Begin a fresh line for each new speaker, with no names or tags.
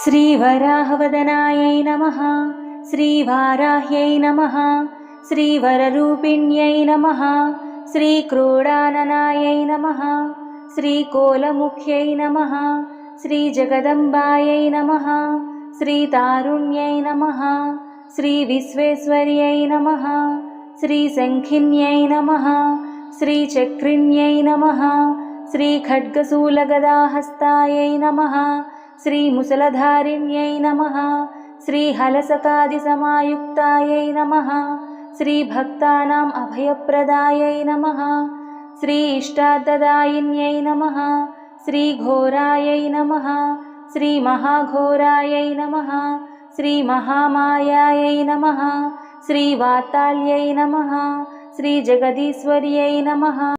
श्रीवराहवदनायै नमः। श्रीवाराह्यै नमः। श्रीवररूपिण्यै नमः। श्रीक्रोडाननायै नमः। श्रीकोलमुख्यै नमः। श्रीजगदम्बायै नमः। श्रीतारुण्यै नमः। श्रीविश्वेश्वर्यै नमः। श्रीशङ्खिन्यै नमः। श्रीचक्रिण्यै नमः। श्रीखड्गशूलगदाहस्तायै नमः। श्रीमुसलधारिण्यै नमः। श्रीहलसकादिसमायुक्तायै नमः। श्रीभक्तानाम् अभयप्रदायै नमः। श्री इष्टार्थदायिन्यै नमः। श्रीघोरायै नमः। श्रीमहाघोरायै नमः। श्रीमहामायायै नमः। श्रीवाताल्यै नमः। श्रीजगदीश्वर्यै नमः।